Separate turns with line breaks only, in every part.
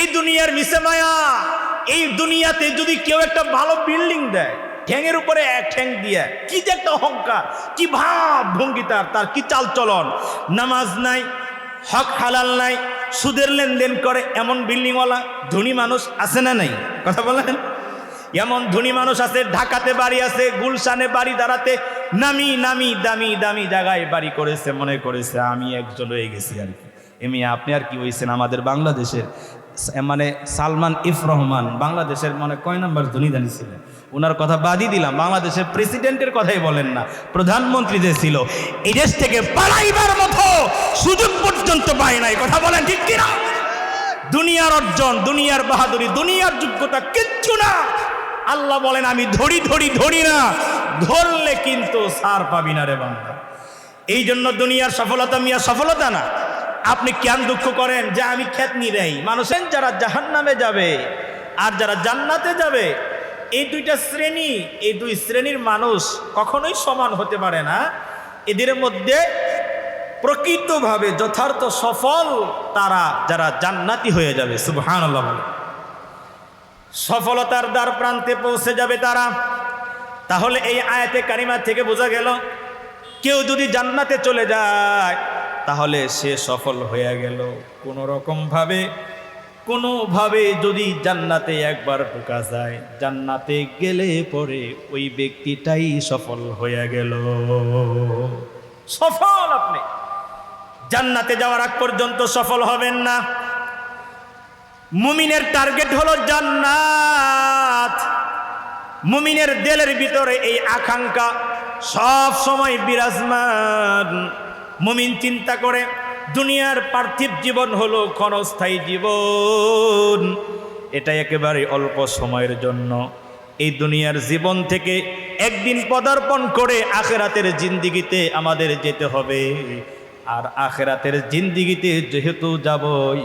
এই দুনিয়ার মিশে মায়া। এই দুনিয়াতে যদি কেউ একটা ভালো বিল্ডিং দেয়, ঠ্যাঙের উপরে এক ঠ্যাং দিয়ে, কি যে একটা অহংকার, কি ভাব ভঙ্গি, তার কি চাল চলন, নামাজ নাই, হক হালাল নাই, সুদের লেনদেন করে, এমন বিল্ডিংওয়ালা ধনী মানুষ আছে না নাই? কথা বলেন। এমন ধনী মানুষ আছে, ঢাকাতে বাড়ি আছে, গুলশানে বাড়ি, দাঁড়াতে নামি নামি দামি দামি জায়গায় বাড়ি করেছে, মনে করেছে আমি একজন হয়ে গেছি আর কি। এমনি আপনি আর কি হয়েছেন? আমাদের বাংলাদেশের মানে সালমান ইফ রহমান বাংলাদেশের মানে কয় নাম্বার ধনী দানি ছিলেন, ওনার কথা বাদই দিলাম, বাংলাদেশের প্রেসিডেন্টের কথাই বলেন না, প্রধানমন্ত্রী যে ছিল, এই দেশ থেকে পালাইবার মতো সুযোগ পর্যন্ত পায় নাই। কথা বলেন ঠিক কিনা? দুনিয়ার অর্জন, দুনিয়ার বাহাদুরি, দুনিয়ার যোগ্যতা কিচ্ছু না। আল্লাহ বলেন আমি ধরি ধরি ধরি না, ধরলে কিন্তু সার পাবি না রে বান্দা। এই জন্য দুনিয়ার সফলতা মিয়া সফলতা না। আপনি কেন দুঃখ করেন যে আমি খ্যাতনি দেই? মানুষের যারা জাহান্নামে যাবে আর যারা জান্নাতে যাবে, এই দুইটা শ্রেণী, এই দুই শ্রেণীর মানুষ কখনোই সমান হতে পারে না। এদের মধ্যে প্রকৃতভাবে যথার্থ সফল তারা যারা জান্নাতি হয়ে যাবে। সুবহানাল্লাহ। সফলতার দ্বার প্রান্তে পৌঁছে যাবে তারা। তাহলে এই আয়াতে কারিমা থেকে বোঝা গেল, কেউ যদি জান্নাতে চলে যায় তাহলে সে সফল হয়ে গেল। কোনোভাবে যদি জান্নাতে একবার ঢোকা যায়, জান্নাতে গেলে পরে ওই ব্যক্তিটাই সফল হয়ে গেল। সফল আপনি জান্নাতে যাওয়ার আগ পর্যন্ত সফল হবেন না। মুমিনের টার্গেট হলো জান্নাত। মুমিনের দিলের ভিতরে এই আকাঙ্ক্ষা সব সময় বিরাজমান। মুমিন চিন্তা করে দুনিয়ার পার্থিব জীবন হলো ক্ষণস্থায়ী জীবন, এটা একেবারে অল্প সময়ের জন্য। এই দুনিয়ার জীবন থেকে একদিন পদার্পণ করে আখিরাতের জিন্দেগিতে আমাদের যেতে হবে। আর আখিরাতের জিন্দেগিতে যেহেতু যাবই,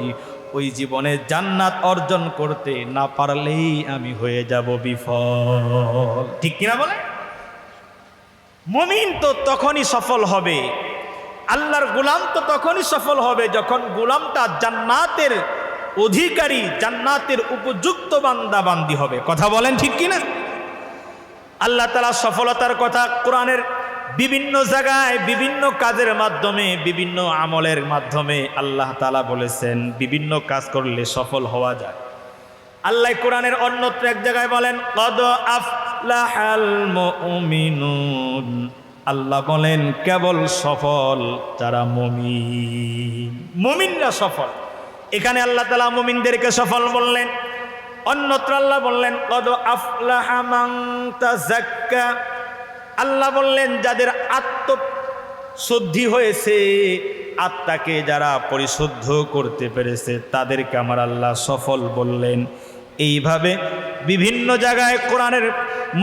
ওই জীবনে জান্নাত অর্জন করতে না পারলেই আমি হয়ে যাব বিফল। ঠিক কিনা বলে? মুমিন তো তখনই সফল হবে, আল্লাহর গোলাম তো তখনই সফল হবে যখন গোলামটা জান্নাতের অধিকারী, জান্নাতের উপযুক্ত বান্দা বান্দি হবে। কথা বলেন ঠিক কিনা? আল্লাহ তাআলা সফলতার কথা কোরআনের বিভিন্ন জায়গায় বিভিন্ন কাজের মাধ্যমে, বিভিন্ন আমলের মাধ্যমে আল্লাহ তাআলা বলেছেন বিভিন্ন কাজ করলে সফল হওয়া যায়। আল্লাহ কোরআনের অন্যত্র এক জায়গায় বলেন কদ আফলাহাল মুমিনুন, আল্লাহ বলেন কেবল সফল যারা মুমিন, মুমিনরা সফল। এখানে আল্লাহ তাআলা মুমিনদেরকে সফল বললেন, অন্যত্র আল্লাহ বললেন কদ আফলাহা মান তাযাক্কা, আল্লাহ বললেন যাদের আত্মশুদ্ধি হয়েছে, আত্মাকে যারা পরিশুদ্ধ করতে পেরেছে তাদেরকে আমার আল্লাহ সফল বললেন। এইভাবে বিভিন্ন জায়গায় কোরআনের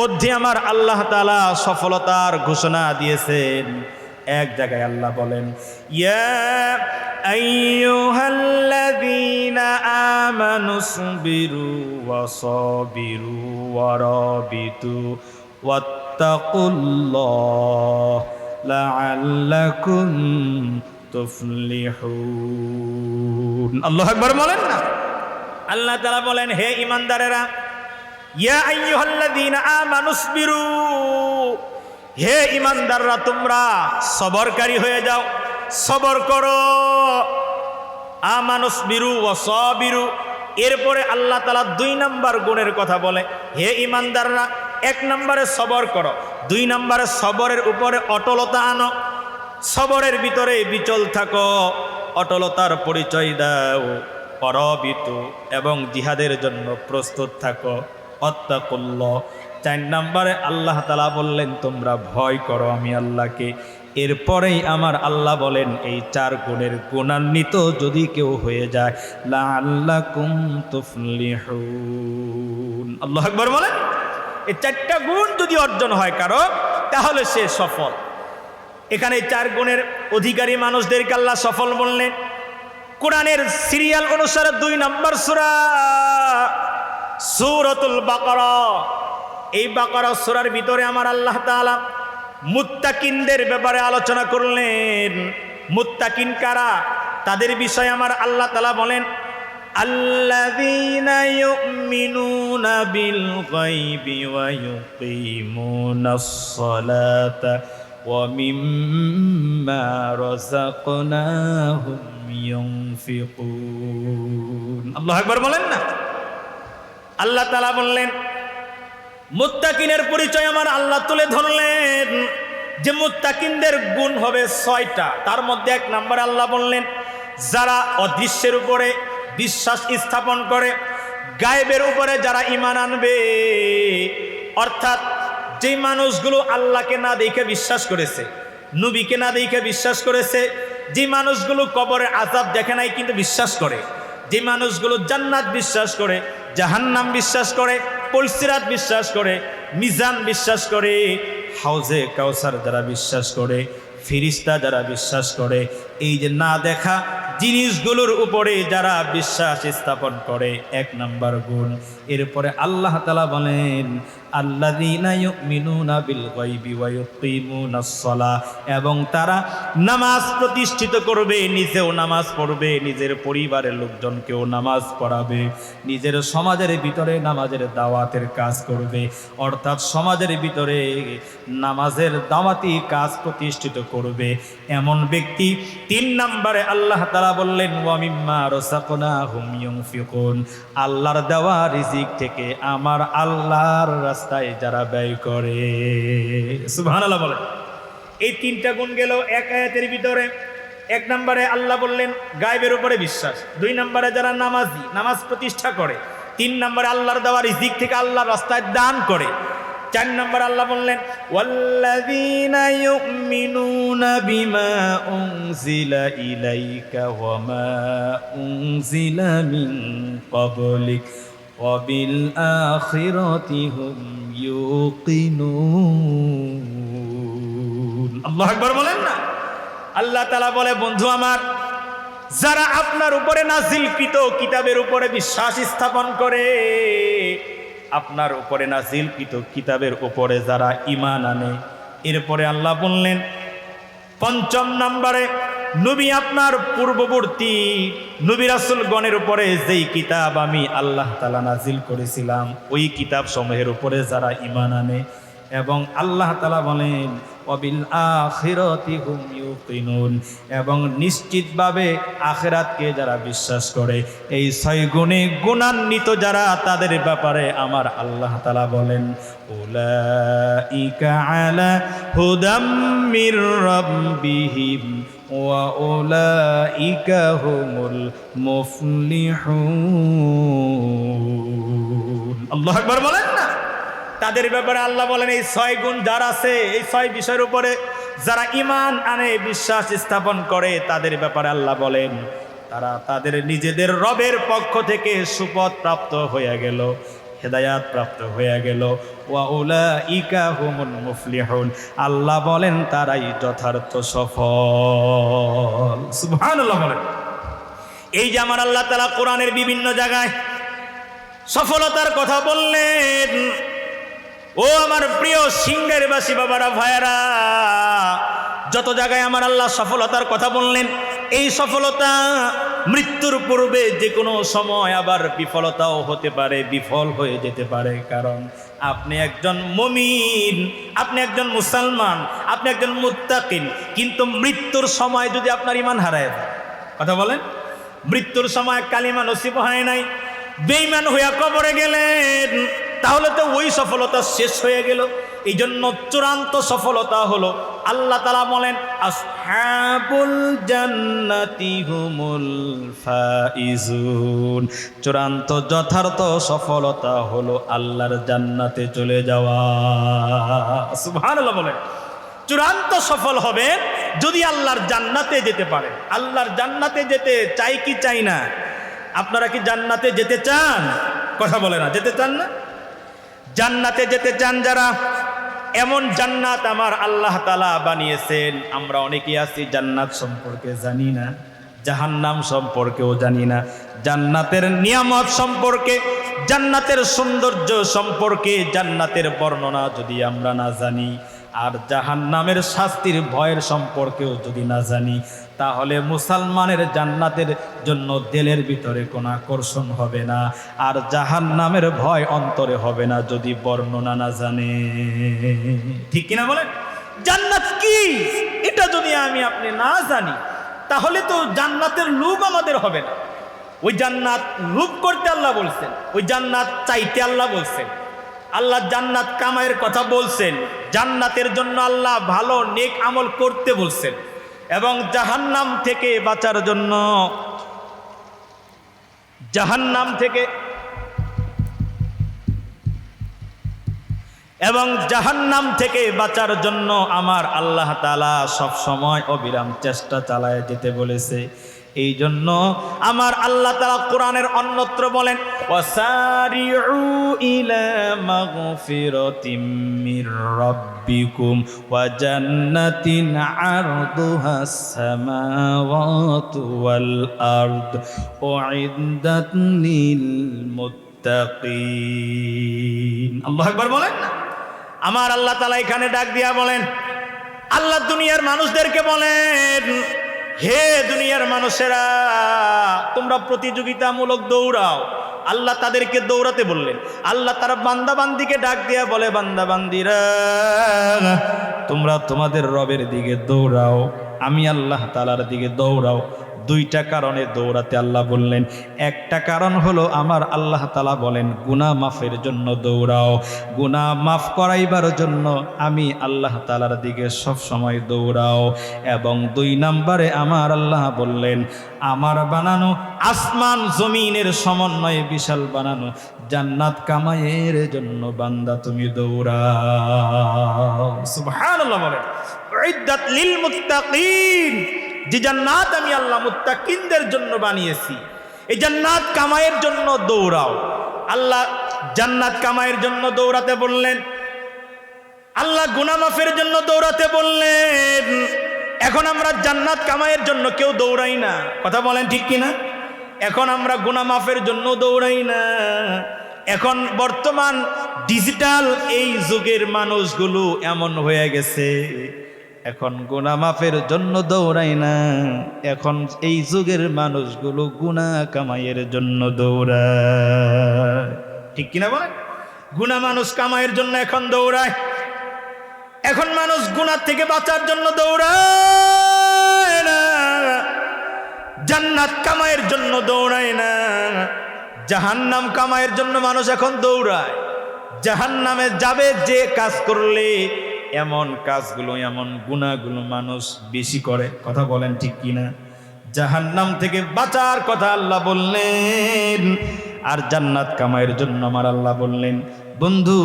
মধ্যে আমার আল্লাহ তাআলা সফলতার ঘোষণা দিয়েছেন। এক জায়গায় আল্লাহ বলেন ইয়া আইয়ুহাল্লাযীনা আমানুসবিরু ওয়াসাবিরু ওয়ারাবিতু ওয়াত্তাকুল্লাহ লাআল্লাকুম তুফলিহুন। আল্লাহু আকবার বলেন না? আল্লাহ তাআলা বলেন হে ঈমানদারেরা, ইয়া আইয়ুহাল্লাযীনা আমানুসবিরু, হে ঈমানদাররা তোমরা সবরকারী হয়ে যাও, সবর করো। আমানুসবিরু ওয়াসাবিরু, এরপরে আল্লাহ তাআলা 2 নম্বর গুণের কথা বলে, হে ঈমানদাররা 1 নম্বরে সবর করো, 2 নম্বরে সবরের উপরে অটলতা আনো, সবরের ভিতরে বিচল থাকো, অটলতার পরিচয় দাও, পরবিত এবং জিহাদের জন্য প্রস্তুত থাকো, ওয়াত্তাকুল্লাহ। 4 নম্বরে আল্লাহ তাআলা বললেন তোমরা ভয় করো আমি আল্লাহকে। এরপরেই আমার আল্লাহ বলেন এই 4 গুণের গুণান্বিত যদি কেউ হয়ে যায় লাআল্লাকুম তুফলিহুন। আল্লাহু আকবার বলেন। এই 4টা গুণ যদি অর্জন হয় কারো, তাহলে সে সফল। এখানে 4 গুণের অধিকারী মানুষদেরকে আল্লাহ সফল বললেন। কোরআনের সিরিয়াল অনুসারে 2 নম্বর সূরা সূরাতুল বাকারা। এই বাকারা সূরার ভিতরে আমার আল্লাহ তাআলা মুত্তাকিনদের ব্যাপারে আলোচনা করলেন। মুত্তাকিন কারা, তাদের বিষয়ে আমার আল্লাহ তাআলা বলেন আল্লাযীনা ইউমিনুনা বিল গায়বি ওয়া ইউকিমুনাস সালাতা ওয়া মিম্মা রাযাকনাহুম ইউনফিকুন। আল্লাহু আকবার বলেন না। আল্লাহ তাআলা বললেন মুত্তাকিনের পরিচয় আমার আল্লাহ তুলে ধরলেন যে মুত্তাকিনদের গুণ হবে 6টা। তার মধ্যে 1 নম্বরে আল্লাহ বললেন যারা অদৃশ্যের উপরে বিশ্বাস স্থাপন করে, গায়েবের উপরে যারা ঈমান আনবে, অর্থাৎ যে মানুষগুলো আল্লাহকে না দেখে বিশ্বাস করেছে, নবীকে না দেখে বিশ্বাস করেছে, যে মানুষগুলো কবরের আযাব দেখে নাই কিন্তু বিশ্বাস করে, যে মানুষগুলো জান্নাত বিশ্বাস করে, জাহান্নাম বিশ্বাস করে, পুলসিরাত বিশ্বাস করে, মিজান বিশ্বাস করে, হাউজে কাউসার যারা বিশ্বাস করে, ফিরিস্তা যারা বিশ্বাস করে, এই যে না দেখা জিনিসগুলোর উপরে যারা বিশ্বাস স্থাপন করে, 1 নম্বর গুণ। এরপরে আল্লাহ তাআলা বলেন আল্লাযীনা ইউমিনুনা বিল গায়বি ওয়া ইউকিমুনাস সালাহ, এবং তারা নামাজ প্রতিষ্ঠিত করবে, নিজেও নামাজ পড়বে, নিজের পরিবারের লোকজনকেও নামাজ পড়াবে, নিজের সমাজের ভিতরে নামাজের দাওয়াতের কাজ করবে, অর্থাৎ সমাজের ভিতরে নামাজের দাওয়াতি কাজ প্রতিষ্ঠিত করবে এমন ব্যক্তি। 3 নম্বরে আল্লাহ তাআলা বললেন ওয়া মিম্মা রাযাকনাহুম ইউনফিকুন, আল্লাহর দেওয়া রিজিক থেকে আমার আল্লাহর রাস্তায় যারা ব্যয় করে। সুবহানাল্লাহ বলেন। এই 3টা গুণ গেল এক আয়াতের ভিতরে। 1 নম্বরে আল্লাহ বললেন গায়বের উপরে বিশ্বাস, 2 নম্বরে যারা নামাজি, নামাজ প্রতিষ্ঠা করে, 3 নম্বরে আল্লাহর দেওয়া রিজিক থেকে আল্লাহর রাস্তায় দান করে, 4 নম্বর আল্লাহ বললেন ওয়াল্লাযীনা ইউমিনুনা বিমা উনজিলা ইলাইকা ওয়া মা উনজিলা মিন ক্বাবলিক ওয়া বিল আখিরাতি হুম ইউকিনুন। আল্লাহু আকবার বলেন না। আল্লাহ তাআলা বলে বন্ধু আমার, যারা আপনার উপরে নাজিলকৃত কিতাবের উপরে বিশ্বাস স্থাপন করে, আপনার উপরে নাজিলকৃত কিতাবের উপরে যারা ঈমান আনে, এরপরে আল্লাহ বললেন 5 নম্বরে নবী আপনার পূর্ববর্তী নবী রাসূলগণের উপরে যেই কিতাব আমি আল্লাহ তাআলা নাজিল করেছিলাম ওই কিতাব সমূহের উপরে যারা ঈমান আনে, এবং আল্লাহ তাআলা বলেন ওয়াবিল আখিরাতি হুম ইউকিনুন, এবং নিশ্চিতভাবে আখিরাতকে যারা বিশ্বাস করে, এই 6 গুণে গুণান্বিত যারা, তাদের ব্যাপারে আমার আল্লাহ তাআলা বলেন উলাইকা আলা হুদাম মির রাব্বিহিম ওয়া উলাইকা হুমুল মুফলিহুন। আল্লাহু আকবার বলেন না। তাদের ব্যাপারে আল্লাহ বলেন এই 6 গুণ যার আছে, এই 6 বিষয়ের উপরে যারা ঈমান আনে, বিশ্বাস স্থাপন করে, তাদের ব্যাপারে আল্লাহ বলেন তারা তাদের নিজেদের রবের পক্ষ থেকে সুপথ প্রাপ্ত হয়ে গেল, হেদায়াত প্রাপ্ত হয়ে গেল। ওয়া উলাইকা হুমুল মুফলিহুন, আল্লাহ বলেন তারাই যথার্থ সফল। সুবহানাল্লাহ বলেন। এই যে আমার আল্লাহ তাআলা কোরআনের বিভিন্ন জায়গায় সফলতার কথা বললেন, ও আমার প্রিয় সিংহেরবাসী বাবারা ভাইয়েরা, যত জায়গায় আমার আল্লাহ সফলতার কথা বললেন, এই সফলতা মৃত্যুর পূর্বে যে কোনো সময় আবার বিফলতাও হতে পারে, বিফল হয়ে যেতে পারে। কারণ আপনি একজন মুমিন, আপনি একজন মুসলমান, আপনি একজন মুত্তাকিন, কিন্তু মৃত্যুর সময় যদি আপনার ঈমান হারায় যায়, কথা বলেন, মৃত্যুর সময় কালিমা নসিব হয় নাই, বেঈমান হইয়া কবরে গেলেন, তাহলে তো ওই সফলতা শেষ হয়ে গেল। এই জন্য চূড়ান্ত সফলতা হলো আল্লাহ তাআলা বলেন আসহাবুল জান্নাতি হুমুল ফাইজুন, চূড়ান্ত যথার্থ সফলতা হলো আল্লাহর জান্নাতে চলে যাওয়া। সুবহানাল্লাহ বলেন। চূড়ান্ত সফল হবে যদি আল্লাহর জান্নাতে যেতে পারে। আল্লাহর জান্নাতে যেতে চাই কি চাই না? আপনারা কি জান্নাতে যেতে চান? কথা বলে না, যেতে চান না? জান্নাতে যেতে চান যারা, এমন জান্নাত আমার আল্লাহ তাআলা বানিয়েছেন। আমরা অনেকেই আছি জান্নাত সম্পর্কে জানি না, জাহান্নাম সম্পর্কেও জানি না, জান্নাতের নিয়ামত সম্পর্কে, জান্নাতের সৌন্দর্য সম্পর্কে, জান্নাতের বর্ণনা যদি আমরা না জানি, আর জাহান্নামের শাস্তির ভয়ের সম্পর্কেও যদি না জানি, তাহলে মুসলমানের জান্নাতের জন্য দিলের ভিতরে কোনো আকর্ষণ হবে না, আর জাহান্নামের ভয় অন্তরে হবে না যদি বর্ণনা না জানে। ঠিক কিনা বলেন? জান্নাত কি এটা যদি আমি আপনি না জানি, তাহলে তো জান্নাতের লোভ আমাদের হবে না। ওই জান্নাত লোভ করতে আল্লাহ বলছেন, ওই জান্নাত চাইতে আল্লাহ বলছেন, আল্লাহ জান্নাত কামাইয়ের কথা বলছেন, জান্নাতের জন্য আল্লাহ ভালো নেক আমল করতে বলছেন, এবং জাহান্নাম থেকে বাঁচার জন্য, জাহান্নাম থেকে এবং জাহান্নাম থেকে বাঁচার জন্য আমার আল্লাহ তাআলা সব সময় অবিরাম চেষ্টা চালায় যেতে বলেছে। এই জন্য আমার আল্লাহ তাআলা কোরআনের অন্যত্র বলেন, ওয়াসারিউ ইলা মাগফিরাতিম মির রাব্বিকুম ওয়া জান্নাতিন আরদুহাস সামাওয়াতু ওয়াল আরদ উইদ্দাত লিল মুত্তাকিন। আল্লাহু আকবার বলেন না? আমার আল্লাহ তাআলা এখানে ডাক দিয়া বলেন, আল্লাহ দুনিয়ার মানুষদেরকে বলেন, হে দুনিয়ার মানুষেরা, তোমরা প্রতিযোগিতামূলক দৌড়াও। আল্লাহ তাদেরকে দৌড়াতে বললেন। আল্লাহ তারা বান্দাবান্দিকে ডাক দিয়া বলে, বান্দাবান্দিরা তোমরা তোমাদের রবের দিকে দৌড়াও, আমি আল্লাহ তাআলার দিকে দৌড়াও। দুইটা কারণে দৌড়াতে আল্লাহ বললেন। একটা কারণ হলো আমার আল্লাহ তাআলা বলেন গুনাহ মাফের জন্য দৌড়াও, গুনাহ মাফ করাইবার জন্য আমি আল্লাহ তাআলার দিকে সব সময় দৌড়াও। এবং দুই নম্বরে আমার আল্লাহ বললেন আমার বানানো আসমান জমিনের সমন্বয়ে বিশাল বানানো জান্নাত কামাইয়ের জন্য বান্দা তুমি দৌড়াও। সুবহানাল্লাহ বলেন, উইদ্দাত লিল মুত্তাকিন, যে জান্নাত আমি আল্লাহ মুত্তাকিনদের জন্য বানিয়েছি, এই জান্নাত কামাইয়ের জন্য দৌড়াও। আল্লাহ জান্নাত কামাইয়ের জন্য দৌড়াতে বললেন, আল্লাহ গুনাহ মাফের জন্য দৌড়াতে বললেন। এখন আমরা জান্নাত কামাইয়ের জন্য কেউ দৌড়াই না, কথা বলেন ঠিক কিনা? এখন আমরা গুনাহ মাফের জন্য দৌড়াই না। এখন বর্তমান ডিজিটাল এই যুগের মানুষগুলো এমন হয়ে গেছে, এখন গুনাহ মাফের জন্য দৌড়াই না, এখন এই যুগের মানুষগুলো গুনাহ কামাইয়ের জন্য দৌড়ায়। ঠিক কিনা বলেন? গুনাহ মানুষ কামাইয়ের জন্য এখন দৌড়ায়। এখন মানুষ গুনাহ থেকে বাঁচার জন্য দৌড়ায় না, জান্নাত কামাইয়ের জন্য দৌড়ায় না, জাহান্নাম কামাইয়ের জন্য মানুষ এখন দৌড়ায়। জাহান্নামে যাবে যে কাজ করলে, এমন কাজগুলো এমন গুনাহগুলো মানুষ বেশি করে, কথা বলেন ঠিক কিনা? জাহান্নাম থেকে বাঁচার কথা আল্লাহ বললেন, আর জান্নাত কামাইয়ের জন্য আমার আল্লাহ বললেন। বন্ধু,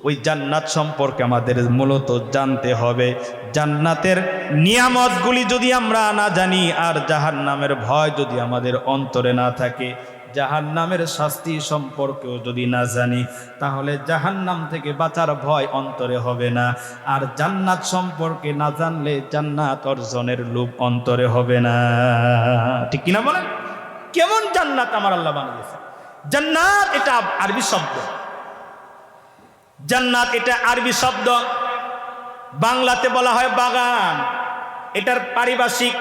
ওই জান্নাত সম্পর্কে আমাদের মূলত জানতে হবে। জান্নাতের নিয়ামতগুলি যদি আমরা না জানি, আর জাহান্নামের ভয় যদি আমাদের অন্তরে না থাকে, জাহান্নামের শাস্তি সম্পর্কেও যদি না জানি, তাহলে জাহান্নাম থেকে বাঁচার ভয় অন্তরে হবে না। আর জান্নাত সম্পর্কে না জানলে জান্নাত অর্জনের লোভ অন্তরে হবে না। ঠিক কিনা বলেন? কেমন জান্নাত আমার আল্লাহ বানিয়েছে? জান্নাত এটা আরবি শব্দ, জান্নাত এটা আরবি শব্দ, বাংলাতে বলা হয় বাগান। এটার পারিভাষিক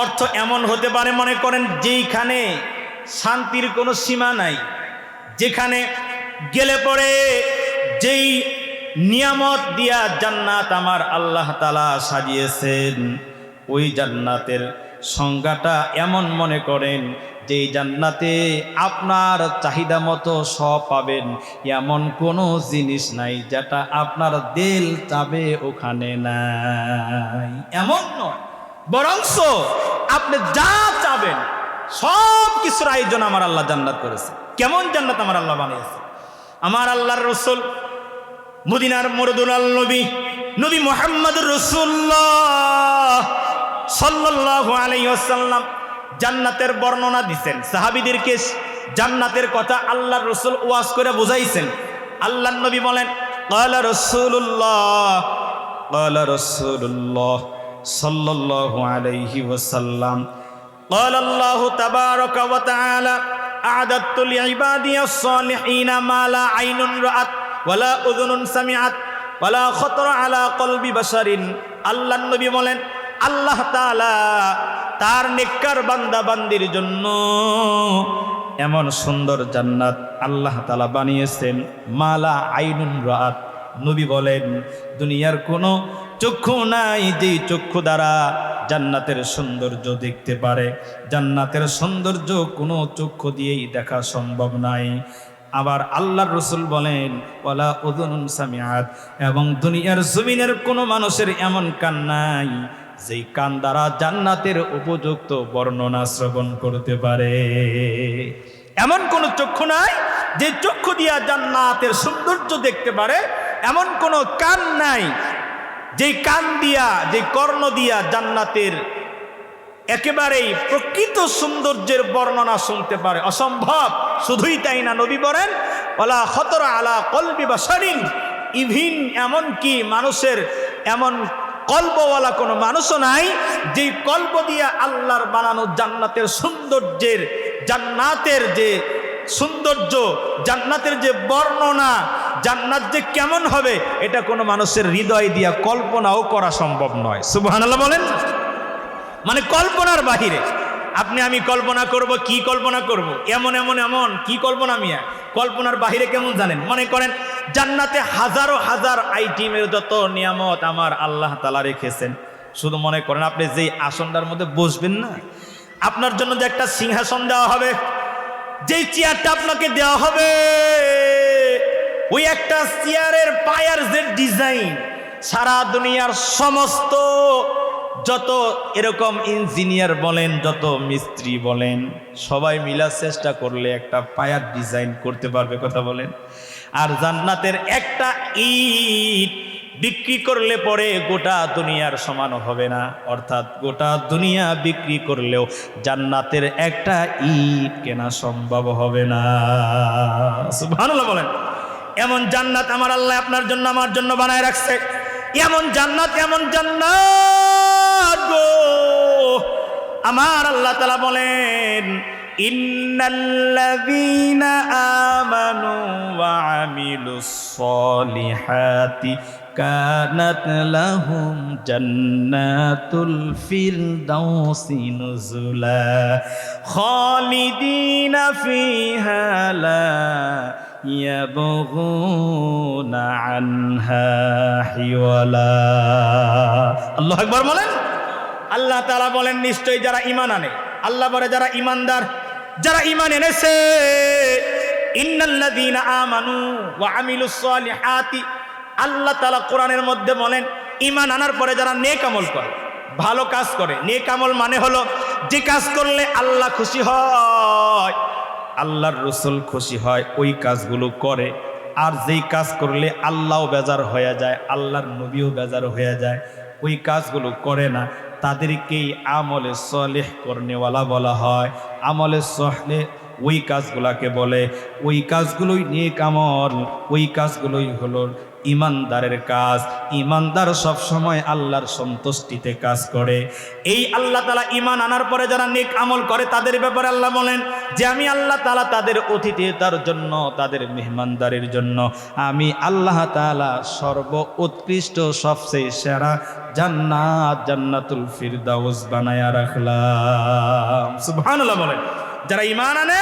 অর্থ এমন হতে পারে, মনে করেন যেইখানে শান্তির কোনো সীমা নাই, যেখানে গেলে পরে যেই নিয়ামত দিয়া জান্নাত আমার আল্লাহ তাআলা সাজিয়েছেন, ওই জান্নাতের সংজ্ঞাটা এমন মনে করেন যে জান্নাতে আপনার চাহিদা মতো সব পাবেন, এমন কোনো জিনিস নাই যেটা আপনার দিল চাবে ওখানে নাই, এমন নয়। বরংস আপনি যা চাবেন সব কিছুর আয়োজন আমার আল্লাহ জান্নাত করেছে। কেমন জান্নাত আমার আল্লাহ বানিয়েছে? আমার আল্লাহর রাসূল মদিনার মরদুলাল নবী নবী মুহাম্মদুর রাসূলুল্লাহ সাল্লাল্লাহু আলাইহি ওয়াসাল্লাম জান্নাতের বর্ণনা দিয়েছেন। সাহাবীদেরকে জান্নাতের কথা আল্লাহর রাসূল ওয়াজ করে বুঝাইছেন। আল্লাহর নবী বলেন, ক্বালা রাসূলুল্লাহ সাল্লাল্লাহু আলাইহি ওয়াসাল্লাম, ক্বালা আল্লাহু তাবারাকা ওয়া তাআলা, আ'দাতু লি'ইবাদিয়াস সালিহিনা মা লা আইনুন রাআত ওয়া লা উযুনুন সামিআত ওয়ালা খাতারা আলা কলবি বাশারিন। আল্লাহর নবী বলেন আল্লাহ তাআলা তার নেককার বান্দা বান্দির জন্য এমন সুন্দর জান্নাত আল্লাহ তাআলা বানিয়েছেন, মালা আইনুন রাত। নবী বলেন দুনিয়ার কোনো চক্ষু নাই যেই চক্ষু দ্বারা জান্নাতের সৌন্দর্য দেখতে পারে। জান্নাতের সৌন্দর্য কোনো চক্ষু দিয়েই দেখা সম্ভব নাই। আবার আল্লাহর রাসূল বলেন ওয়ালা উযুনুন সামিআত, এবং দুনিয়ার জমিনের কোনো মানুষের এমন কান নাই যেই কান দ্বারা জান্নাতের উপযুক্ত বর্ণনা শ্রবণ করতে পারে। এমন কোনো চক্ষু নাই যে চক্ষু দিয়া জান্নাতের সৌন্দর্য দেখতে পারে, এমন কোনো কান নাই যেই কান দিয়া, যে কর্ণ দিয়া জান্নাতের একেবারেই প্রকৃত সৌন্দর্যের বর্ণনা শুনতে পারে। অসম্ভব। শুধুই তাই না, নবী বলেন ওয়ালা খাতারা আলা কলবি বাশারিন, ইভিন এমন কি মানুষের এমন কল্পওয়ালা কোনো মানুষও নাই যেই কল্প দিয়া আল্লাহর বানানো জান্নাতের সৌন্দর্যের, জান্নাতের যে সৌন্দর্য, জান্নাতের যে বর্ণনা, জান্নাত যে কেমন হবে এটা কোনো মানুষের হৃদয় দিয়া কল্পনাও করা সম্ভব নয়। সুবহানাল্লাহ বলেন। মানে কল্পনার বাহিরে। আপনি আমি কল্পনা করব, কি কল্পনা করব? এমন এমন এমন কি কল্পনা মিয়া? কল্পনার বাহিরে কেমন জানেন? মনে করেন জান্নাতে হাজারো হাজার আইটেমের যত নিয়ামত আমার আল্লাহ তাআলা রেখেছেন। শুধু মনে করেন আপনি যেই আসনটার মধ্যে বসবেন না, আপনার জন্য যে একটা সিংহাসন দেওয়া হবে, যেই চেয়ারটা আপনাকে দেওয়া হবে, ওই একটা চেয়ারের পায়ার যে ডিজাইন, সারা দুনিয়ার সমস্ত যত এরকম ইঞ্জিনিয়ার বলেন, যত মিস্ত্রি বলেন, সবাই মিলা চেষ্টা করলে একটা পায়ার ডিজাইন করতে পারবে, কথা বলেন। আর জান্নাতের একটা ইট বিক্রি করলে পরে গোটা দুনিয়ার সমান হবে না। অর্থাৎ গোটা দুনিয়া বিক্রি করলেও জান্নাতের একটা ইট কেনা সম্ভব হবে না। সুবহানাল্লাহ বলেন। এমন জান্নাত আমার আল্লাহ আপনার জন্য, আমার জন্য বানায় রাখছে। এমন জান্নাত, এমন জান্নাত গো, আমার আল্লাহ তাআলা বলেন ইন্নাল্লাযীনা আমানু ওয়া আমিলুস সলিহাতি কানাত লাহুম জান্নাতুল ফিরদাউসি নুজুলা খালিদিনা ফিহা লা ইয়াবগুনা আনহা হিওয়ালা। আল্লাহু আকবার বলেন। আল্লাহ তাআলা বলেন নিশ্চয়ই যারা ঈমান আনে, আল্লাহ বলে যারা ঈমানদার, যারা ঈমান এনেছে, ইন্নাল্লাযীনা আমানু ওয়া আমিলুস সলিহাতি, আল্লাহ তাআলা কোরআনের মধ্যে বলেন ঈমান আনার পরে যারা নেক আমল করে, ভালো কাজ করে। নেক আমল মানে হলো যে কাজ করলে আল্লাহ খুশি হয়, আল্লাহর রাসূল খুশি হয়, ওই কাজগুলো করে। আর যেই কাজ করলে আল্লাহও বেজার হয়ে যায়, আল্লাহর নবীও বেজার হয়ে যায়, ওই কাজগুলো করে না, তাদেরকেই আমলে সলেহ করনেওয়ালা বলা হয়। আমলে সলেহ ওই কাজগুলাকে বলে, ওই কাজগুলোই নেক আমল, ওই কাজগুলোই হলো ইমানদারের কাজ। ইমানদার সব সময় আল্লাহর সন্তুষ্টিতে কাজ করে। এই আল্লাহ তাআলা ঈমান আনার পরে যারা নেক আমল করে তাদের ব্যাপারে আল্লাহ বলেন যে আমি আল্লাহ তাআলা তাদের অতিথিয়তার জন্য, তাদের মেহমানদারির জন্য আমি আল্লাহ তাআলা সর্ব উৎকৃষ্ট সবচেয়ে সেরা জান্নাত, জান্নাতুল ফিরদাউস বানায়া রাখলাম। সুবহানাল্লাহ বলেন। যারা ঈমান আনে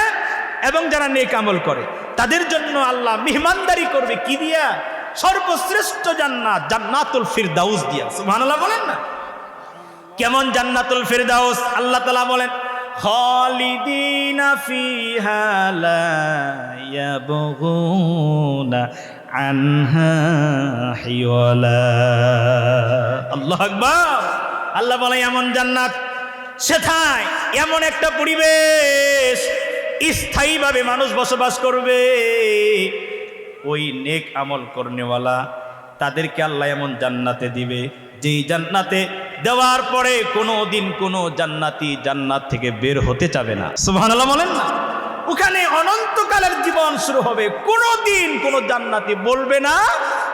এবং যারা নেক আমল করে তাদের জন্য আল্লাহ মেহমানদারি করবে কি দিয়া? সর্বশ্রেষ্ঠ জান্নাত, জান্নাতুল ফিরদাউস দিয়া। সুবহানাল্লাহ বলেন না। কেমন জান্নাতুল ফিরদাউস? আল্লাহ তাআলা বলেন খালিদিনা ফিহা লা ইয়াবগুনা আনহা হিওয়ালা। আল্লাহু আকবার। আল্লাহ বলে এমন জান্নাত, সেথায় এমন একটা পরিবেশ, স্থায়ীভাবে মানুষ বসবাস করবে। ওই নেক আমল করনেওয়ালা তাদেরকে আল্লাহ এমন জান্নাতে দিবে, যেই জান্নাতে দেওয়ার পরে কোনো দিন কোনো জান্নাতি জান্নাত থেকে বের হতে চাবে না। সুবহানাল্লাহ বলেন না। ওখানে অনন্তকালের জীবন শুরু হবে। কোনো দিন কোনো জান্নাতি বলবে না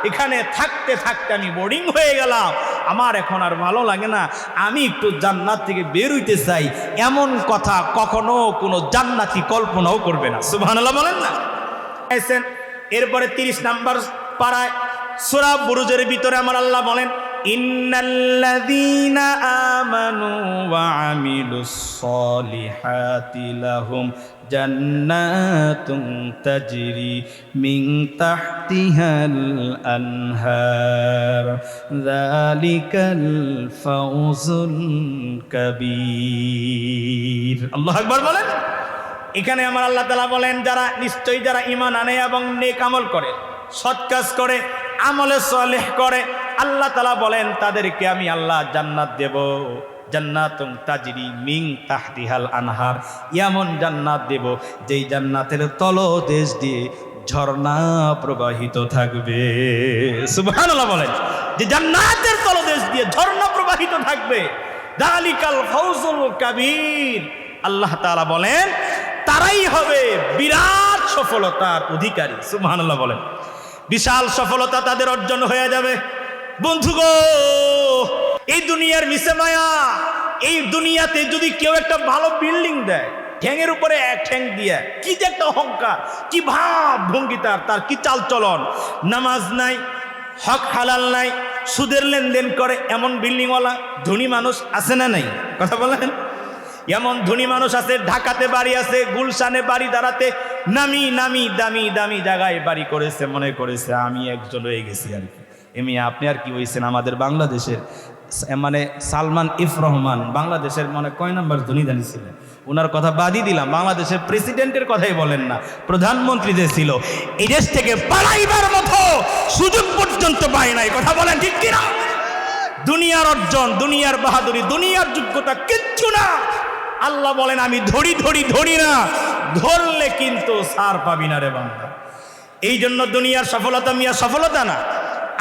এখানে থাকতে থাকতে আমি বোরিং হয়ে গেলাম, আমার এখন আর ভালো লাগে না, আমি একটু জান্নাত থেকে বের হইতে চাই। এমন কথা কখনো কোনো জান্নাতি কল্পনাও করবে না। সুবহানাল্লাহ বলেন না। এরপরে 30 নাম্বার পারায় সূরা বুরুজের ভিতরে আমার আল্লাহ বলেন, ইন্নাল্লাযীনা আমানু ওয়া আমিলুস সলিহাতি লাহুম জান্নাতুন তাজরি মিন তাহতিহাল আনহার যালিকাল ফাউজুল কাবীর। আল্লাহু আকবার বলেন। এখানে আমার আল্লাহ তাআলা বলেন, যারা নিশ্চয়ই যারা ঈমান আনে এবং নেক আমল করে, সৎ কাজ করে, আমলে সালেহ করে, আল্লাহ তাআলা বলেন তাদেরকে আমি আল্লাহ জান্নাত দেব। জান্নাতুন তাজরি মিন তাহতিহাল আনহার, এমন জান্নাত দেব যেই জান্নাতের তলদেশ দিয়ে ঝর্ণা প্রবাহিত থাকবে। সুবহানাল্লাহ বলেন, যে জান্নাতের তলদেশ দিয়ে ঝর্ণা প্রবাহিত থাকবে। যালিকাল ফাউজুল কাবীর। আল্লাহ তাআলা বলেন তারাই হবে বিরাট সফলতার অধিকারী। সুবহানাল্লাহ বলেন, বিশাল সফলতা তাদের অর্জন হয়ে যাবে। বন্ধুগো, এই দুনিয়ার মিশে মায়া, এই দুনিয়াতে যদি কেউ একটা ভালো বিল্ডিং দেয়, ঠ্যাঙের উপরে এক ঠ্যাং দিয়ে, কি যে একটা অহংকার, কি ভাব ভঙ্গি, তার কি চাল চলন, নামাজ নাই, হক হালাল নাই, সুদের লেনদেন করে, এমন বিল্ডিংওয়ালা ধনী মানুষ আছে না নাই? কথা বলেন। এমন ধনী মানুষ আছে, ঢাকাতে বাড়ি আছে, গুলশানে বাড়ি, দাঁড়াতে নামি নামি দামি দামি জায়গায় বাড়ি করেছে, মনে করেছে আমি একজন হয়ে গেছি আর কি। এমনি আপনি আর কি হয়েছেন? আমাদের বাংলাদেশের মানে সালমান ইফ রহমান বাংলাদেশের মানে কয় নাম্বার ধনী দানি ছিলেন, ওনার কথা বাদই দিলাম, বাংলাদেশের প্রেসিডেন্টের কথাই বলেন না, প্রধানমন্ত্রী যে ছিল, এই দেশ থেকে পালাইবার মতো সুযোগ পর্যন্ত পায় নাই। কথা বলেন ঠিক কিনা? দুনিয়ার অর্জন, দুনিয়ার বাহাদুরি, দুনিয়ার যোগ্যতা কিচ্ছু না। আল্লাহ বলেন আমি ধরি না, ধরলে কিন্তু সার পাবি না রে বান্দা। এই জন্য দুনিয়ার সফলতা মিয়া সফলতা না।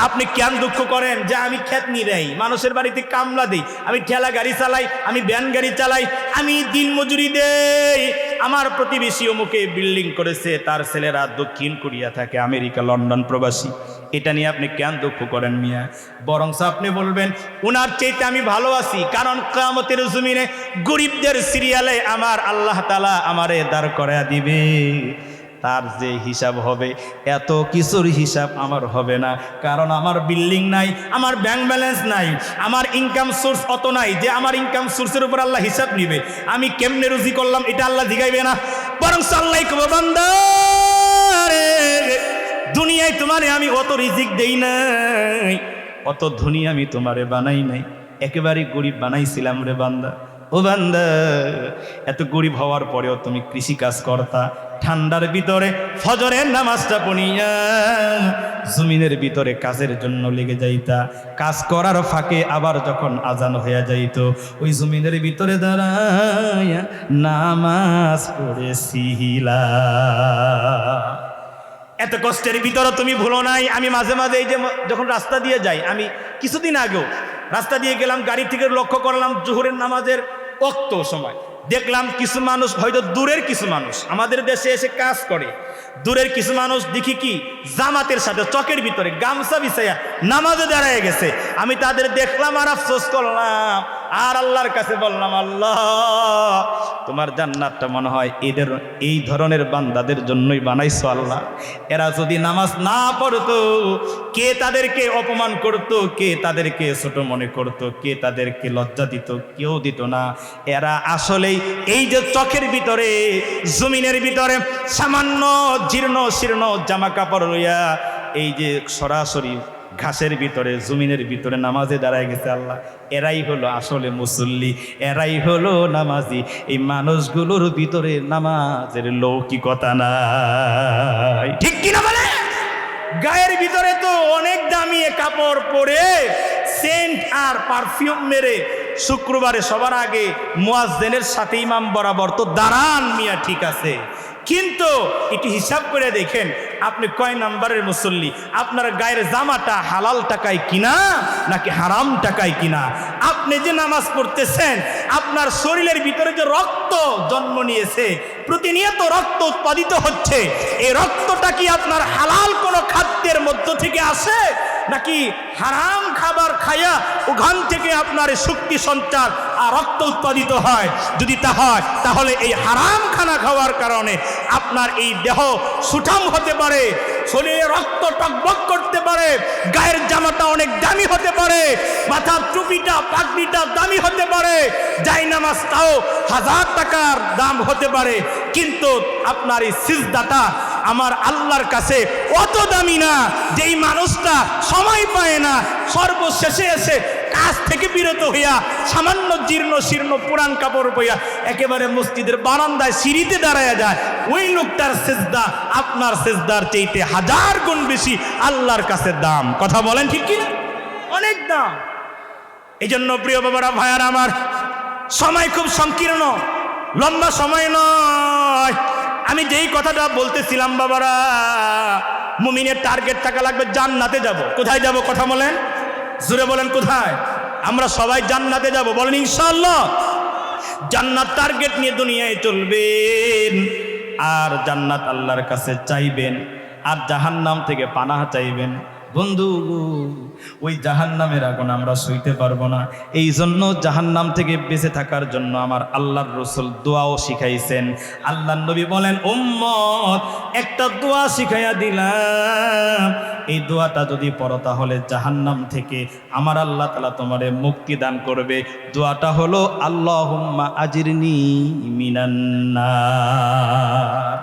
আপনি কেন দুঃখ করেন যে আমি খেত নিরাই, মানুষের বাড়িতে কামলা দেই, আমি ঠেলা গাড়ি চালাই, আমি ভ্যান গাড়ি চালাই, আমি দিন মজুরি দেই, আমার প্রতিবেশী অমুকে বিল্ডিং করেছে, তার ছেলেরা দক্ষিণ কোরিয়া থাকে, আমেরিকা লন্ডন প্রবাসী, এটা নিয়ে আপনি কেন দুঃখ করেন মিয়া? বরং আপনি বলবেন উনার চাইতে আমি ভালো আছি, কারণ কিয়ামতের জমিনে গরিবদের সিরিয়ালে আমার আল্লাহ তাআলা আমারে দাঁড় করায়া দিবে। তার যে হিসাব হবে, এত কিছুর হিসাব আমার হবে না, কারণ আমার বিল্ডিং নাই, আমার ব্যাংক ব্যালেন্স নাই, আমার ইনকাম সোর্স অত নাই যে আমার ইনকাম সোর্সের উপর আল্লাহ হিসাব নিবে। আমি কেমনে রুজি করলাম এটা আল্লাহ জিগাইবে না, বরং আল্লাহ কবে বান্দা রে দুনিয়ায় তোমারে আমি অত রিজিক দেই নাই, অত ধনী আমি তোমারে বানাই নাই, একেবারে গরিব বানাইছিলাম রে বান্দা। ও বান্দা, এত গরিব হওয়ার পরেও তুমি কৃষি কাজ করতা, ঠান্ডার ভিতরে ফজরের নামাজটা পড়িয়া জমিনের ভিতরে কাজের জন্য লেগে যাইতা, কাজ করার ফাঁকে আবার যখন আজান হয়ে যাইত, ওই জমিনের ভিতরে দাঁড়াইয়া নামাজ পড়েছিলা। এত কষ্টের ভিতরে তুমি ভুলো নাই। আমি মাঝে মাঝে এই যে যখন রাস্তা দিয়ে যাই, আমি কিছুদিন আগেও রাস্তা দিয়ে গেলাম, গাড়ি থেকে লক্ষ্য করলাম জোহরের নামাজের ওয়াক্ত সময়, দেখলাম কিছু মানুষ, হয়তো দূরের কিছু মানুষ আমাদের দেশে এসে কাজ করে, দূরের কিছু মানুষ দেখি কি জামাতের সাথে চকের ভিতরে গামছা বিছাইয়া নামাজে দাঁড়ায় গেছে। আমি তাদের দেখলাম আর আফসোস করলাম, আর আল্লাহর কাছে বললাম, আল্লাহ তোমার জান্নাতটা মনে হয় এদের এই ধরনের বান্দাদের জন্যই বানাইছো আল্লাহ। এরা যদি নামাজ না পড়তো, কে তাদেরকে অপমান করত, কে তাদেরকে ছোট মনে করত, কে তাদেরকে লজ্জা দিত? কেউ দিত না। এরা আসলেই এই যে চোখের ভিতরে জমিনের ভিতরে সামান্য জীর্ণ শীর্ণ জামা কাপড় লইয়া এই যে সরাসরি ঘাসের ভিতরে জমিনের ভিতরে নামাজে দাঁড়ায় গেছে আল্লাহ, এরাই হলো আসলে মুসল্লি, এরাই হলো নামাজি। এই মানুষগুলোর ভিতরে নামাজের লৌকিকতা নাই, ঠিক কিনা বলে? গায়ের ভিতরে তো অনেক দামি কাপড় পরে সেন্ট আর পারফিউম মেরে শুক্রবারে সবার আগে মুয়াজ্জিনের সাথে ইমাম বরাবর তো দাঁড়ান মিয়া, ঠিক আছে, কিন্তু একটু হিসাব করে দেখেন আপনি কয় নাম্বারের মুসল্লি? আপনার গায়ের জামাটা হালাল টাকায় কিনা নাকি হারাম টাকায় কিনা? আপনি যে নামাজ পড়তেছেন, আপনার শরীরের ভিতরে যে রক্ত জন্ম নিয়েছে, প্রতিনিয়ত রক্ত উৎপাদিত হচ্ছে, এই রক্তটা কি আপনার হালাল কোনো খাদ্যের মধ্য থেকে আসে নাকি হারাম খাবার খায়া ওখান থেকে আপনার শক্তি সঞ্চার আর রক্ত উৎপাদিত হয়? যদি তা হয় তাহলে এই হারাম খানা খাওয়ার কারণে আপনার এই দেহ সুঠাম হতে পারে, শরীরে রক্ত টকবক করতে পারে, গায়ের জামাটা অনেক দামি হতে পারে, মাথার টুপিটা পাগড়িটা দামি হতে পারে, জায়নামাজটাও 1000 টাকার দাম হতে পারে, কিন্তু আপনার এই সিজদাটা আমার আল্লাহর কাছে অত দামি না যেই মানুষটা সময় পায় না, সর্বশেষে এসে কাজ থেকে বিরত হইয়া সামান্য জীর্ণ শীর্ণ পুরান কাপড় পইয়া একেবারে মসজিদের বারান্দায় সিঁড়িতে দাঁড়ায় যায়, ওই লোকটার সিজদা আপনার সিজদার চাইতে 1000 গুণ বেশি আল্লাহর কাছে দাম। কথা বলেন ঠিক কি না? অনেক দাম। এই জন্য প্রিয় বাবারা ভাইয়ার আমার, সময় খুব সংকীর্ণ, লম্বা সময় নয়। আমি যেই কথাটা বলতেছিলাম বাবারা, মুমিনের টার্গেট থাকা লাগবে জান্নাতে যাব। কোথায় যাব? কথা বলেন, জোরে বলেন কোথায়? আমরা সবাই জান্নাতে যাব, বলেন ইনশাআল্লাহ। জান্নাত টার্গেট নিয়ে দুনিয়ায় চলবেন, আর জান্নাত আল্লাহর কাছে চাইবেন, আর জাহান্নাম থেকে পানাহ চাইবেন। বন্ধু, ওই জাহান্নামের আগুন আমরা সইতে পারবো না। এই জন্য জাহান্নাম থেকে বেঁচে থাকার জন্য আমার আল্লাহর রাসূল দোয়াও শিখাইছেন। আল্লাহর নবী বলেন, উম্মত একটা দোয়া শিখাইয়া দিলাম, এই দোয়াটা যদি পড়ো তাহলে জাহান্নাম থেকে আমার আল্লাহ তাআলা তোমারে মুক্তি দান করবে। দোয়াটা হলো আল্লাহুম্মা আজিরনি মিনান নার।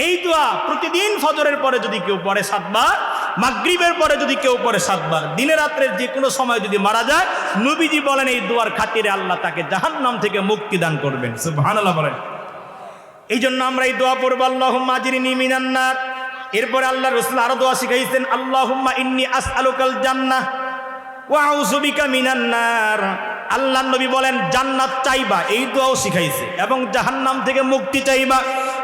এই দোয়া প্রতিদিন ফজরের পরে যদি কেউ পড়ে 7 বার, মাগরিবের পরে যদি কেউ পড়ে 7 বার, দিনে রাত্রের যে কোনো সময় যদি মারা যায়, নবীজি বলেন এই দোয়ার খাতিরে আল্লাহ তাকে জাহান্নাম থেকে মুক্তি দান করবেন। সুবহানাল্লাহ বলেন। এই জন্য আমরা এই দোয়া পড়ব, আল্লাহুম্মা আজিরনি মিনান নার। এরপরে আল্লাহর রাসূল আরো দোয়া শিখাইছেন, আল্লাহুম্মা ইন্নী আসআলুকাল জান্নাহ ওয়া আউযু বিকা মিনান নার। আল্লাহর নবী বলেন জান্নাত চাইবা, এই দোয়াও শিখাইছে, এবং জাহান্নাম থেকে মুক্তি চাইবা।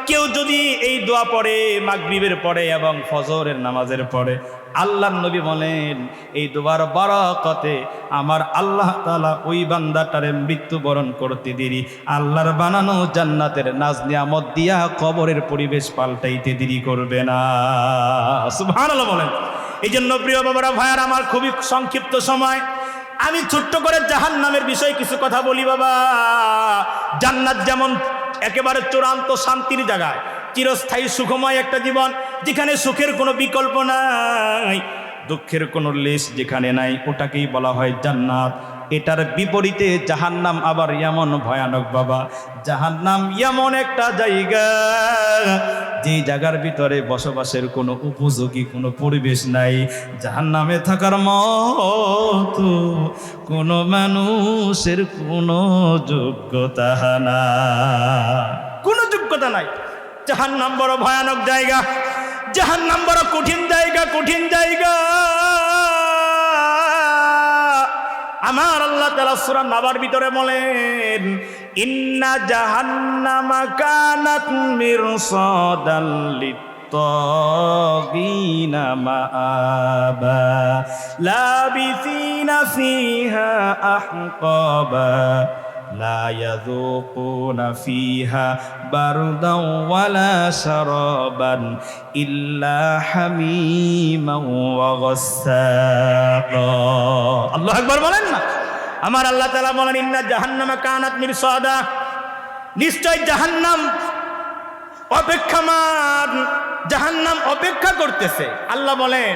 কেউ যদি এই দোয়া পড়ে মাগরিবের পরে এবং ফজরের নামাজের পরে, আল্লাহর নবী বলেন এই দোয়ার বরকতে আমার আল্লাহ তাআলা ওই বান্দাটারে মৃত্যুবরণ করতে দেরি আল্লাহর বানানো জান্নাতের নাজ নিয়ামত দিয়া কবরের পরিবেশ পাল্টাইতে দেরি করবে না। সুবহানাল্লাহ বলেন। এই জন্য প্রিয় বাবারা ভাইয়ার আমার, খুবই সংক্ষিপ্ত সময়, আমি ছোট্ট করে জাহান্নামের বিষয়ে কিছু কথা বলি। বাবা, জান্নাত যেমন একেবারে চূড়ান্ত শান্তির জায়গায়, চিরস্থায়ী সুখময় একটা জীবন, যেখানে সুখের কোনো বিকল্প নাই, দুঃখের কোনো লেশ যেখানে নাই, ওটাকেই বলা হয় জান্নাত। এটার বিপরীতে জাহান্নাম আবার এমন ভয়ানক বাবা, জাহান্নাম এমন একটা জায়গা যে জায়গার ভিতরে বসবাসের কোনো উপযোগী কোনো পরিবেশ নাই। জাহান্নামে থাকার মতো কোনো মানুষের কোনো যোগ্যতা নাই, কোনো যোগ্যতা নাই। জাহান্নাম বড় ভয়ানক জায়গা, জাহান্নাম বড় কঠিন জায়গা, কঠিন জায়গা। আমার আল্লাহ তাআলা সূরা নাবার ভিতরে বলেন, ইন্না জাহান্নামা কানাত মিরসাদাল লিত্তাগিনা মাআবা লাবিসিনা ফিহা আহকাবা লা ইয়াযুকুনা ফিহা বারদান ওয়ালা শারাবান ইল্লা হামিমান ওয়া গাসসাকা। আল্লাহু আকবার বলেন না। আমার আল্লাহ তাআলা বলেন, ইন্না জাহান্নামা কানাত মিরসাদা, নিশ্চয় জাহান্নাম অপেক্ষামান, জাহান্নাম অপেক্ষা করতেছে। আল্লাহ বলেন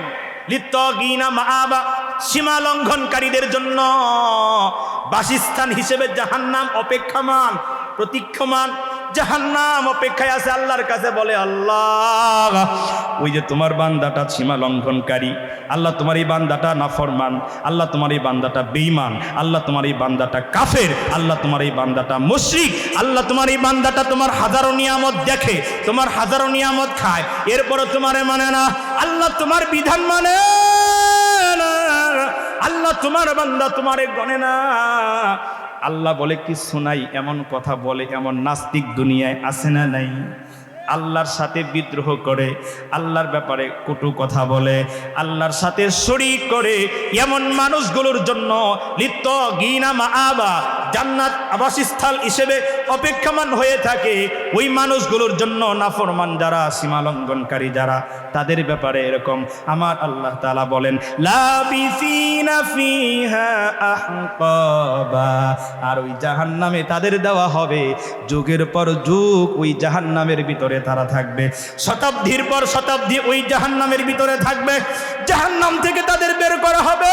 লিত্তাগিনা মাআবা, সীমা লঙ্ঘনকারীদের জন্য বাসস্থান হিসেবে জাহান্নাম অপেক্ষামান, প্রতীক্ষমান। জাহান্নাম অপেক্ষায় আছে আল্লাহর কাছে, বলে আল্লাহ ওই যে তোমার বান্দাটা সীমা লঙ্ঘনকারী, আল্লাহ তোমার এই বান্দাটা নাফরমান, আল্লাহ তোমার এই বান্দাটা বেঈমান, আল্লাহ তোমার এই বান্দাটা কাফের, আল্লাহ তোমার এই বান্দাটা মুশরিক, আল্লাহ তোমার এই বান্দাটা তোমার হাজারো নিয়ামত দেখে, তোমার হাজারো নিয়ামত খায়, এরপরও তোমারে মানে না, আল্লাহ তোমার বিধান মানে না, আল্লাহ তোমার বান্দা তোমারে গণে না। আল্লাহ বলে কিছু নাই, এমন কথা বলে এমন নাস্তিক দুনিয়ায় আছে না নাই? আল্লাহর সাথে বিদ্রোহ করে, আল্লাহর ব্যাপারে কটু কথা বলে, আল্লাহর সাথে শরীক করে, এমন মানুষগুলোর জন্য লিত্তাগিনা মাআবা, জান্নাত আবাসস্থল হিসেবে অপেক্ষমান হয়ে থাকে, ওই মানুষগুলোর জন্য নাফরমান যারা, সীমা লঙ্ঘনকারী যারা, তাদের ব্যাপারে এরকম আমার আল্লাহ তাআলা বলেন লাবিসিনা ফিহা আহকাবা, আর ওই জাহান্নামে তাদের দেওয়া হবে যুগের পর যুগ, ওই জাহান্নামের ভিতরে তারা থাকবে, শতাব্দীর পর শতাব্দী ওই জাহান্নামের ভিতরে থাকবে। জাহান্নাম থেকে তাদের বের করা হবে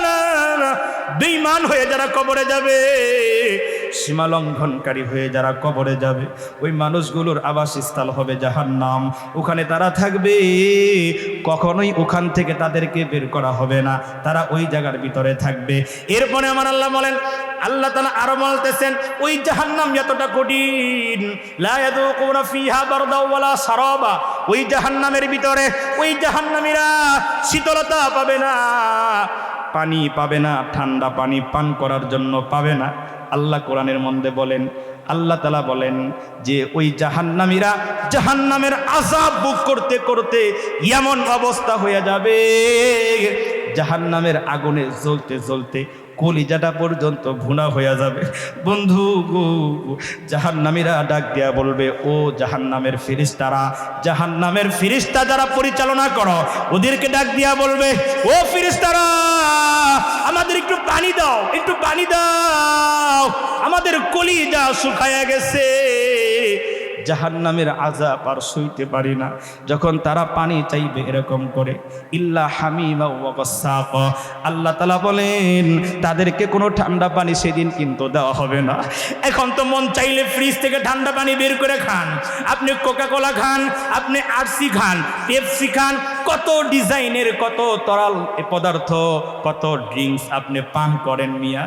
না, বেঈমান হয়ে যারা কবরে যাবে, সীমা লঙ্ঘনকারী হয়ে যারা কবরে যাবে, ওই মানুষগুলোর আবাসস্থল হবে জাহান্নাম, ওখানে তারা থাকবে, কখনোই ওখান থেকে তাদেরকে বের করা হবে না, তারা ওই জায়গার ভিতরে থাকবে। এরপরে আমার আল্লাহ বলেন, আল্লাহ তাআলা আরো বলতেছেন ওই জাহান্নাম এতটা কঠিন, লা ইয়াযুকুনা ফিহা বারদাও ওয়ালা সারাবা, ওই জাহান্নামের ভিতরে ওই জাহান্নামীরা শীতলতা পাবে না, পানি পাবে না, ঠান্ডা পানি পান করার জন্য পাবে না। আল্লাহ কোরআনের মধ্যে বলেন, আল্লাহ তাআলা বলেন যে ওই জাহান্নামীরা জাহান্নামের আযাব ভোগ করতে করতে এমন অবস্থা হয়ে যাবে, জাহান্নামের আগুনে জ্বলতে জ্বলতে কলিজাটা পর্যন্ত ভুনা হয়ে যাবে। বন্ধু গো, জাহান্নামীরা ডাক দিয়া বলবে, ও জাহান্নামের ফেরেশতারা, জাহান্নামের ফেরেশতা যারা পরিচালনা করো, ওদেরকে ডাক দিয়া বলবে, ও ফেরেশতারা আমাদের একটু পানি দাও, একটু পানি দাও, আমাদের কলিজা শুকায়া গেছে, জাহান্নামের আযাব আর সইতে পারি না। যখন তারা পানি চাইবে এরকম করে, ইল্লা হামিমা ওয়া গাসসাকা, আল্লাহ তাআলা বলেন তাদেরকে কোনো ঠান্ডা পানি সেদিন কিন্তু দেওয়া হবে না। এখন তো মন চাইলে ফ্রিজ থেকে ঠান্ডা পানি বের করে খান, আপনি কোকা কোলা খান, আপনি আরসি খান, পেপসি খান, কত ডিজাইনের কত তরল পদার্থ, কত ড্রিঙ্কস আপনি পান করেন মিয়া।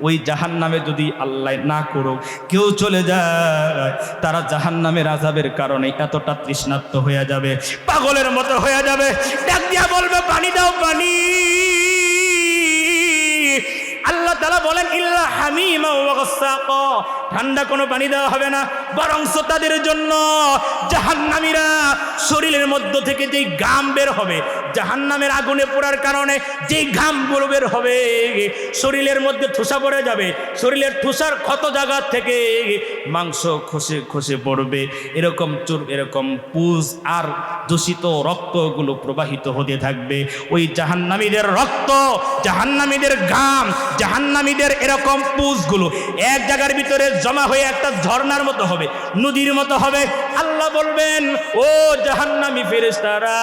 ওই জাহান্নামে যদি আল্লাহ না করুক কেউ চলে যায়, তারা জাহান্নামের আযাবের কারণে এতটা তৃষ্ণার্ত হয়ে যাবে, পাগলের মতো হয়ে যাবে, ডাক দিয়া বলবে পানি দাও পানি। আল্লাহ তাআলা বলেন ইল্লা হামিমা ওয়া গাসসাকা, ঠান্ডা কোনো পানি দেওয়া হবে না, বরং তাদের জন্য জাহান্নামীরা শরীরের মধ্য থেকে যেই ঘাম বের হবে, জাহান্নামের আগুনে পোড়ার কারণে যেই ঘামগুলো বের হবে, শরীরের মধ্যে ঠোসা পড়ে যাবে, শরীরের ঠোসার ক্ষত জায়গা থেকে মাংস খসে খসে পড়বে, এরকম এরকম পুজ আর দূষিত রক্তগুলো প্রবাহিত হতে থাকবে। ওই জাহান্নামীদের রক্ত, জাহান্নামীদের ঘাম, জাহান্নামীদের এরকম পুজগুলো এক জায়গার ভিতরে জমা হয়ে একটা ঝর্ণার মতো হবে, নদীর মতো হবে। আল্লাহ বলবেন, ও জাহান্নামী ফেরেশতারা,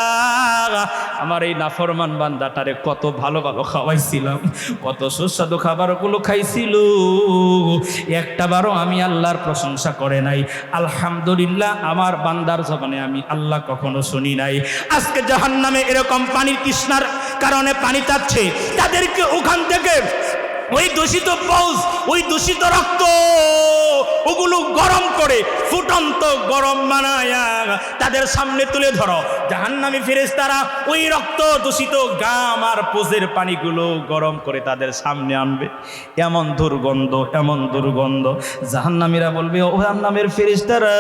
আমার এই নাফরমান বান্দাটারে কত ভালো ভালো খাওয়াইছিলাম, কত সুস্বাদু খাবারগুলো খাইছিল, একটাবারও আমি আল্লাহর প্রশংসা করে নাই, আলহামদুলিল্লাহ আমার বান্দার জবানে আমি আল্লাহ কখনো শুনি নাই। আজকে জাহান্নামে এরকম পানির তৃষ্ণার কারণে পানি চাচ্ছে, তাদেরকে ওখান থেকে ওই দূষিত পৌষ, ওই দূষিত রক্ত, ওগুলো গরম করে ফুটন্ত গরম বানায়া তাদের সামনে তুলে ধরো। জাহান্নামী ফেরেশতারা ওই রক্ত দূষিত গাম আর পোজের পানিগুলো গরম করে তাদের সামনে আনবে। এমন দুর্গন্ধ, এমন দুর্গন্ধ, জাহান্নামীরা বলবে, ও জাহান্নামের ফেরেশতারা,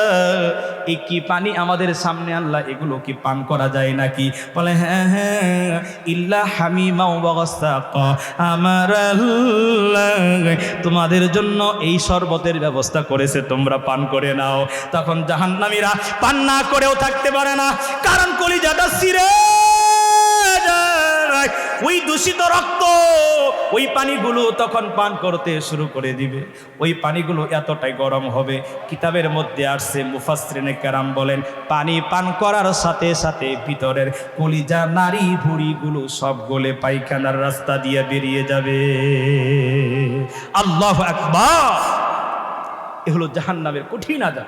এই কি পানি আমাদের সামনে আনলা, এগুলো কি পান করা যায় নাকি? বলে, হ্যাঁ হ্যাঁ, ইল্লা হামিমা ওয়া গাসসাকা, আমার তোমাদের জন্য এই শরবতের ব্যবস্থা করেছে, তোমরা পান করে নাও। তখন জাহান্নামীরা পান না করেও থাকতে পারে না, কারণ কলিজাটা ছিঁড়ে যায়, ওই দূষিত রক্ত, ওই পানিগুলো তখন পান করতে শুরু করে দিবে। ওই পানিগুলো এতটাই গরম হবে, কিতাবের মধ্যে আসছে, মুফাসসিরিনে কেরাম বলেন, পানি পান করার সাথে সাথে ভিতরের কলিজা, নাড়ি ভুঁড়িগুলো সব গলে পায়খানার রাস্তা দিয়ে বেরিয়ে যাবে। আল্লাহু আকবার! এ হলো জাহান্নামের কঠিন আযাব।